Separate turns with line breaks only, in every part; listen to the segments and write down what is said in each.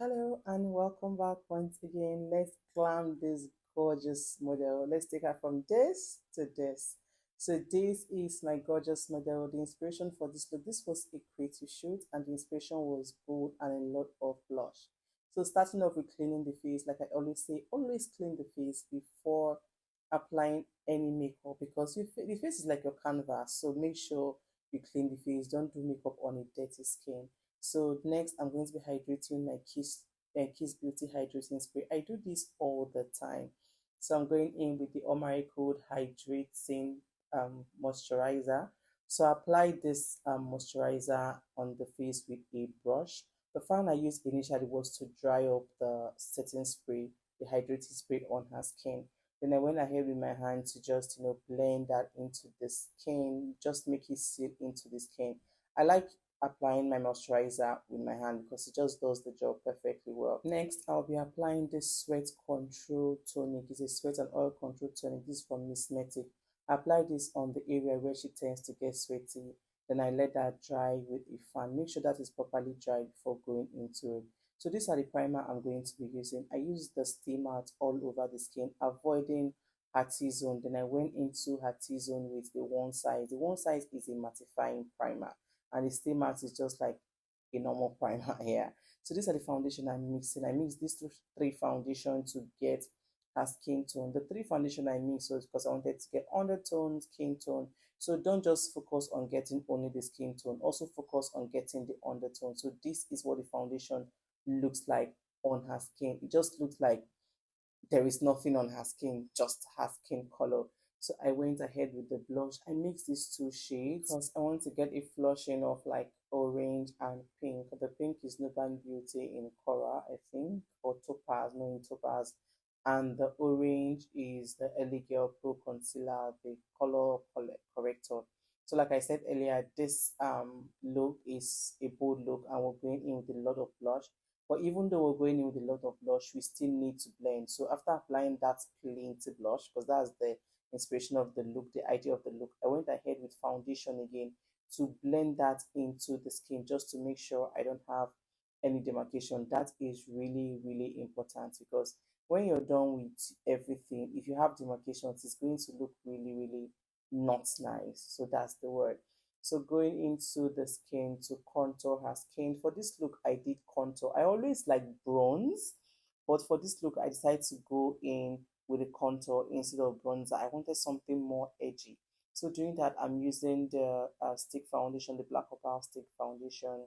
Hello and welcome back once again. Let's climb this gorgeous model. Let's take her from this to this. So this is my gorgeous model. The inspiration for this look, this was a creative shoot and the inspiration was bold and a lot of blush. So starting off with cleaning the face, like I always say, always clean the face before applying any makeup because the face is like your canvas. So make sure you clean the face. Don't do makeup on a dirty skin. So next, I'm going to be hydrating my Kiss Beauty Hydrating Spray. I do this all the time. So I'm going in with the Omari Code Hydrating Moisturizer. So I apply this moisturizer on the face with a brush. The fan I used initially was to dry up the setting spray, the hydrating spray on her skin. Then I went ahead with my hand to just blend that into the skin, just make it seal into the skin. I like applying my moisturizer with my hand because it just does the job perfectly well. Next, I'll be applying this sweat control tonic. It's a sweat and oil control tonic. This is from Miss Metic. I apply this on the area where she tends to get sweaty. Then I let that dry with a fan. Make sure that is properly dried before going into it. So these are the primer I'm going to be using. I use the steam out all over the skin, avoiding her T-zone. Then I went into her T-zone with the one size. The one size is a mattifying primer and the stay matte is just like a normal primer here. So these are the foundation I'm mixing. I mix these three foundation to get a skin tone. The three foundation I mix was because I wanted to get undertone, skin tone. So don't just focus on getting only the skin tone, also focus on getting the undertone. So this is what the foundation looks like on her skin. It just looks like there is nothing on her skin, just her skin color. So I went ahead with the blush. I mixed these two shades because I want to get a flushing of like orange and pink. The pink is Nuban Beauty in Cora, I think, or Topaz, no, in Topaz. And the orange is the Ellie Girl Pro Concealer, the color corrector. So like I said earlier, this look is a bold look and we're going in with a lot of blush. But even though we're going in with a lot of blush, we still need to blend. So after applying that plenty blush, because that's the inspiration of the look, the idea of the look, I went ahead with foundation again to blend that into the skin just to make sure I don't have any demarcation. That is really, really important because when you're done with everything, if you have demarcations, it's going to look really, really not nice. So that's the word. So going into the skin to contour her skin. For this look, I did contour. I always like bronze, but for this look, I decided to go in with a contour instead of bronzer. I wanted something more edgy. So doing that, I'm using the stick foundation, the Black Opal stick foundation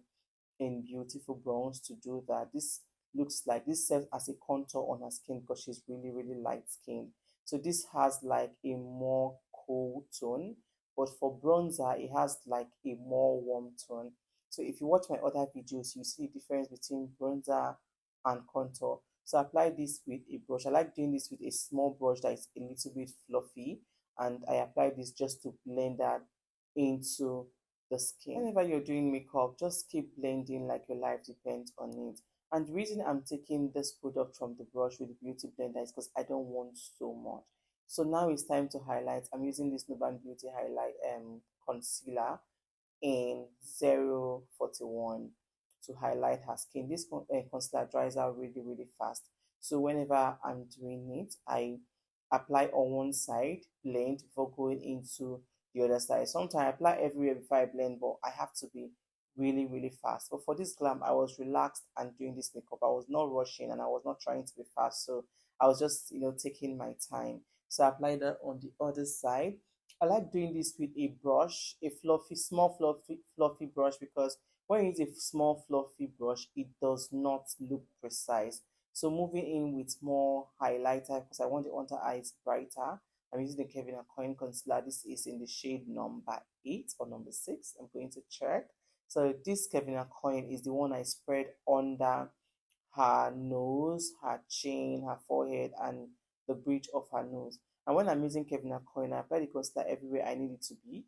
in Beautiful Bronze to do that. This looks like this serves as a contour on her skin because she's really, really light skinned. So this has like a more cool tone, but for bronzer, it has like a more warm tone. So if you watch my other videos, you see the difference between bronzer and contour. So I apply this with a brush. I like doing this with a small brush that is a little bit fluffy, and I apply this just to blend that into the skin. Whenever you're doing makeup, just keep blending like your life depends on it. And the reason I'm taking this product from the brush with the beauty blender is because I don't want so much. So now it's time to highlight. I'm using this Nuban Beauty highlight concealer in 041 to highlight her skin. This concealer dries out really, really fast. So whenever I'm doing it, I apply on one side, blend before going into the other side. Sometimes I apply everywhere before I blend, but I have to be really, really fast. But for this glam, I was relaxed and doing this makeup. I was not rushing and I was not trying to be fast. So I was just, taking my time. So I applied that on the other side. I like doing this with a brush, a fluffy, small fluffy brush because when you use a small fluffy brush, it does not look precise. So moving in with more highlighter because I want the under eyes brighter. I'm using the Kevin Coin concealer. This is in the shade number 8 or number 6. I'm going to check. So this Kevin Coin is the one I spread under her nose, her chin, her forehead, and the bridge of her nose. And when I'm using Kevin Coin, I apply the concealer everywhere I need it to be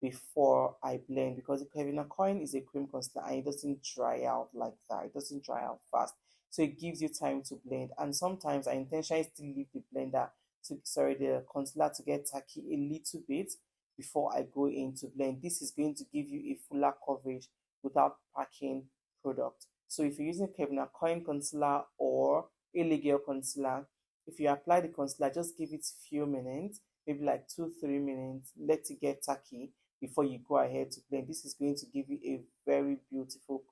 before I blend because the Kevin Coin is a cream concealer and it doesn't dry out like that. It doesn't dry out fast. So it gives you time to blend. And sometimes I intentionally still leave the blender the concealer to get tacky a little bit before I go in to blend. This is going to give you a fuller coverage without packing product. So if you're using Kevlar Coin concealer or a Legal concealer, if you apply the concealer, just give it few minutes, maybe like 2-3 minutes, let it get tacky before you go ahead to blend. This is going to give you a very beautiful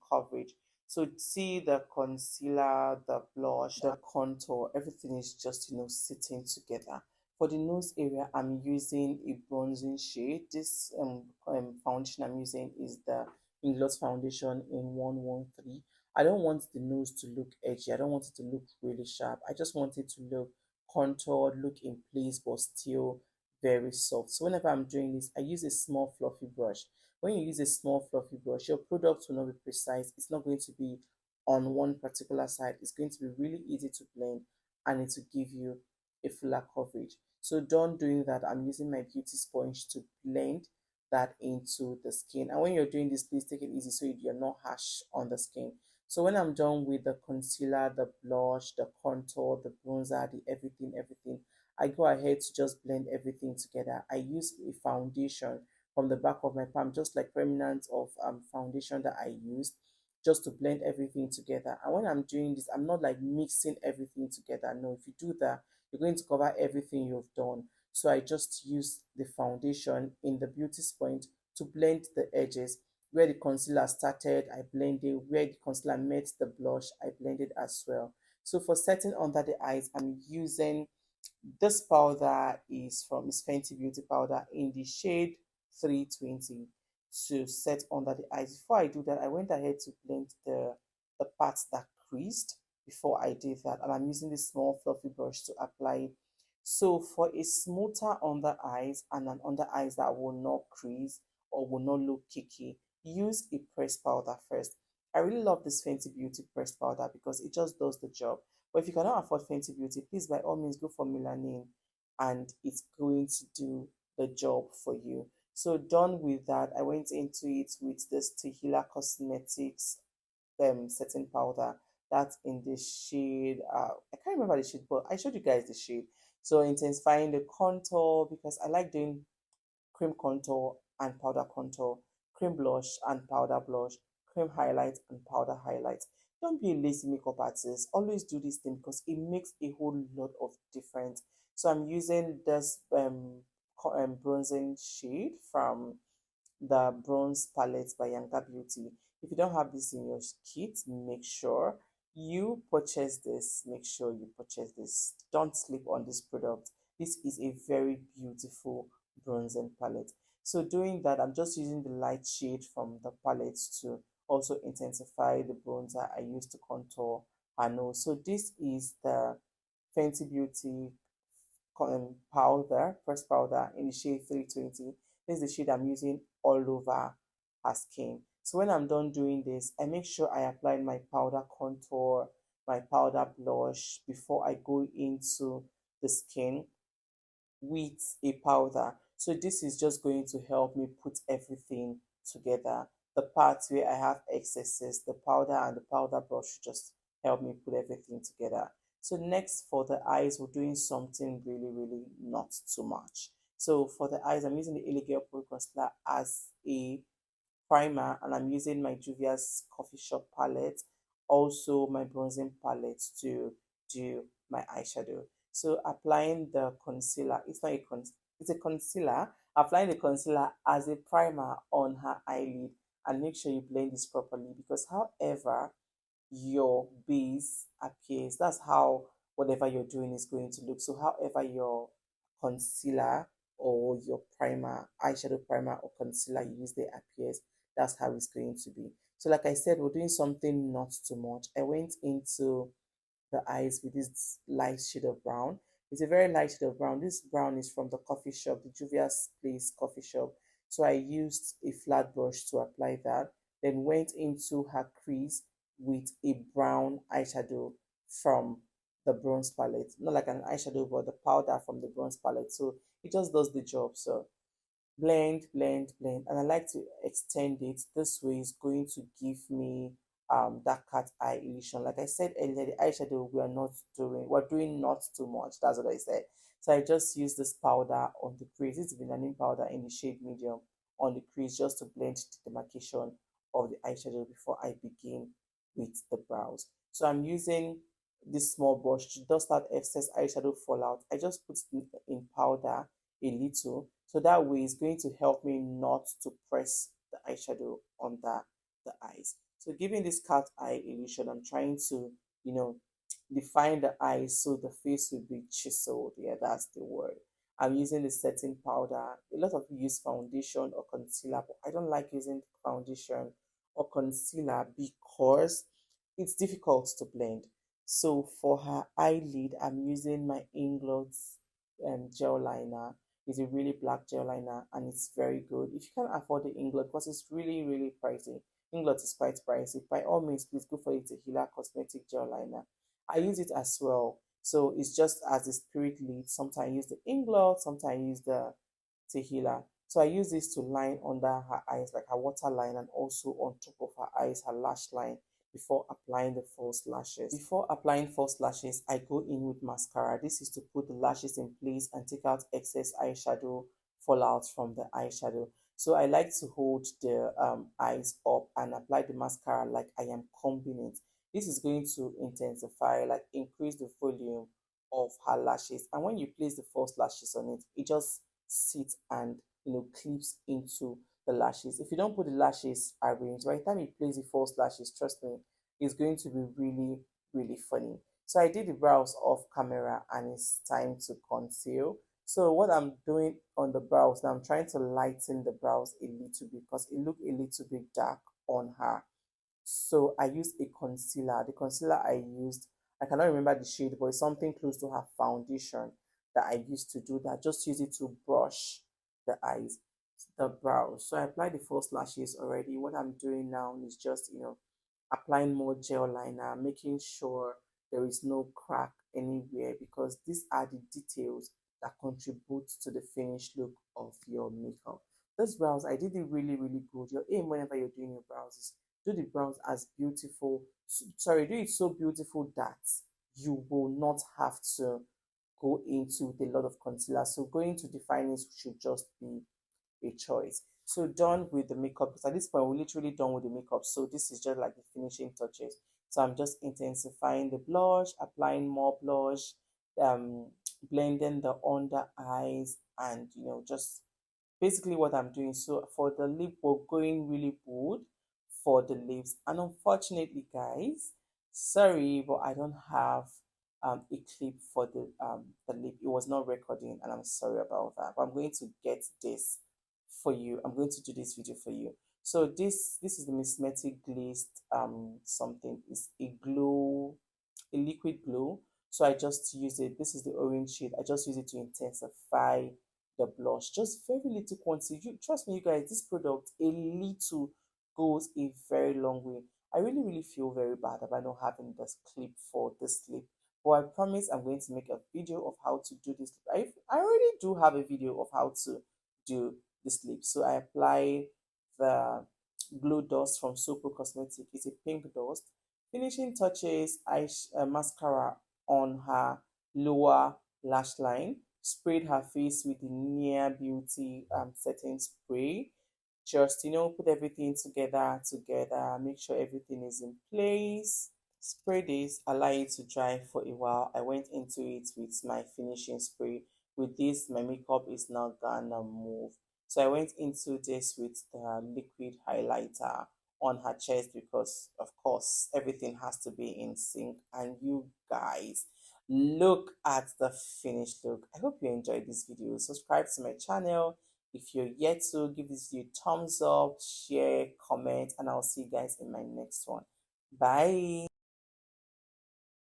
coverage. So see the concealer, the blush, the contour, everything is just sitting together. For the nose area, I'm using a bronzing shade. This foundation I'm using is the Inglot foundation in 113. I don't want the nose to look edgy. I don't want it to look really sharp. I just want it to look contoured, look in place, but still very soft. So whenever I'm doing this, I use a small fluffy brush. When you use a small fluffy brush, your product will not be precise. It's not going to be on one particular side. It's going to be really easy to blend and it will give you a fuller coverage. So done doing that, I'm using my beauty sponge to blend that into the skin. And when you're doing this, please take it easy so you're not harsh on the skin. So when I'm done with the concealer, the blush, the contour, the bronzer, the everything, I go ahead to just blend everything together. I use a foundation from the back of my palm, just like remnants of foundation that I used, just to blend everything together. And when I'm doing this, I'm not like mixing everything together. No, if you do that, you're going to cover everything you've done. So I just use the foundation in the beauty sponge to blend the edges. Where the concealer started, I blended. Where the concealer met the blush, I blended as well. So for setting under the eyes, I'm using this powder is from Miss Fenty Beauty Powder in the shade 320 to set under the eyes. Before I do that, I went ahead to blend the parts that creased before I did that. And I'm using this small fluffy brush to apply it. So for a smoother under eyes and an under eyes that will not crease or will not look kicky, use a pressed powder first. I really love this Fenty Beauty pressed powder because it just does the job. But if you cannot afford Fenty Beauty, please by all means go for Melanin and it's going to do the job for you. So done with that, I went into it with this Tehila Cosmetics setting powder. That's in the shade, I can't remember the shade, but I showed you guys the shade. So intensifying the contour because I like doing cream contour and powder contour, cream blush and powder blush, cream highlight and powder highlight. Don't be a lazy makeup artist. Always do this thing because it makes a whole lot of difference. So I'm using this bronzing shade from the Bronze Palette by Yanga Beauty. If you don't have this in your kit, make sure you purchase this. Make sure you purchase this. Don't sleep on this product. This is a very beautiful bronzing palette. So doing that, I'm just using the light shade from the palette to also intensify the bronzer I use to contour her nose. So this is the Fenty Beauty powder, pressed powder in the shade 320. This is the shade I'm using all over her skin. So when I'm done doing this, I make sure I apply my powder contour, my powder blush before I go into the skin with a powder. So this is just going to help me put everything together. The parts where I have excesses, the powder and the powder brush just help me put everything together. So next for the eyes, we're doing something really not too much. So for the eyes, I'm using the Elegant Pro Concealer as a primer and I'm using my Juvia's Coffee Shop palette, also my bronzing palette to do my eyeshadow. So applying the concealer, it's a concealer. Applying the concealer as a primer on her eyelid and make sure you blend this properly because however your base appears, that's how whatever you're doing is going to look. So however your concealer or your primer, eyeshadow primer or concealer you use there appears, that's how it's going to be. So like I said, we're doing something not too much. I went into the eyes with this light shade of brown. It's a very light shade of brown. This brown is from the coffee shop, the Juvia's Place coffee shop. So I used a flat brush to apply that, then went into her crease with a brown eyeshadow from the bronze palette. Not like an eyeshadow, but the powder from the bronze palette. So it just does the job. So blend, and I like to extend it. This way is going to give me that cat eye illusion. Like I said earlier, the eyeshadow we're doing not too much. That's what I said. So I just use this powder on the crease. It's vanillin powder in the shade medium on the crease just to blend the demarcation of the eyeshadow before I begin with the brows. So I'm using this small brush to dust out excess eyeshadow fallout. I just put it in powder a little, so that way it's going to help me not to press the eyeshadow under the eyes. So giving this cat eye illusion, I'm trying to, you know, define the eyes so the face will be chiseled. Yeah, that's the word. I'm using the setting powder. A lot of people use foundation or concealer, but I don't like using foundation or concealer because it's difficult to blend. So for her eyelid, I'm using my Inglot's gel liner. It's a really black gel liner and it's very good. If you can't afford the Inglot, because it's really, really pricey, Inglot is quite pricey. By all means, please go for the Tehila Cosmetic Gel Liner. I use it as well. So it's just as a spirit lead. Sometimes I use the Inglot, sometimes I use the Tehila. So I use this to line under her eyes, like her waterline, and also on top of her eyes, her lash line, before applying the false lashes. Before applying false lashes, I go in with mascara. This is to put the lashes in place and take out excess eyeshadow fallout from the eyeshadow. So I like to hold the eyes up and apply the mascara like I am combing it. This is going to intensify, like increase the volume of her lashes. And when you place the false lashes on it, it just sits and clips into the lashes. If you don't put the lashes arranged, by the time you place the false lashes, trust me, it's going to be really, really funny. So I did the brows off camera and it's time to conceal. So what I'm doing on the brows now, I'm trying to lighten the brows a little bit because it looked a little bit dark on her. So I used a concealer. The concealer I used, I cannot remember the shade, but it's something close to her foundation that I used to do that. Just use it to brush the eyes, the brows. So I applied the false lashes already. What I'm doing now is just, applying more gel liner, making sure there is no crack anywhere because these are the details that contribute to the finished look of your makeup. Those brows, I did it really, really good. Your aim whenever you're doing your brows is do the brows as beautiful. Sorry, do it so beautiful that you will not have to go into with a lot of concealer. So going to define it should just be a choice. So done with the makeup, because at this point we're literally done with the makeup. So this is just like the finishing touches. So I'm just intensifying the blush, applying more blush, um, blending the under eyes, and just basically what I'm doing. So for the lip, we're going really good for the lips. And unfortunately, guys, sorry, but I don't have a clip for the lip. It was not recording, and I'm sorry about that. But I'm going to get this for you. I'm going to do this video for you. So this is the Missmetic glazed something. It's a liquid glow. So I just use it. This is the orange shade. I just use it to intensify the blush. Just very little quantity. You trust me, you guys. This product, a little goes a very long way. I really, really feel very bad about not having this clip for this lip. But I promise I'm going to make a video of how to do this. I already do have a video of how to do this lip. So I apply the glow dust from Sopro Cosmetic. It's a pink dust. Finishing touches, mascara on her lower lash line. Sprayed her face with the Near Beauty setting spray. Just put everything together, make sure everything is in place. Spray this, allow it to dry for a while. I went into it with my finishing spray. With this, my makeup is not gonna move. So I went into this with the liquid highlighter on her chest because, of course, everything has to be in sync. And you guys, look at the finished look. I hope you enjoyed this video. Subscribe to my channel. If you're yet to, give this video a thumbs up, share, comment, and I'll see you guys in my next one. Bye.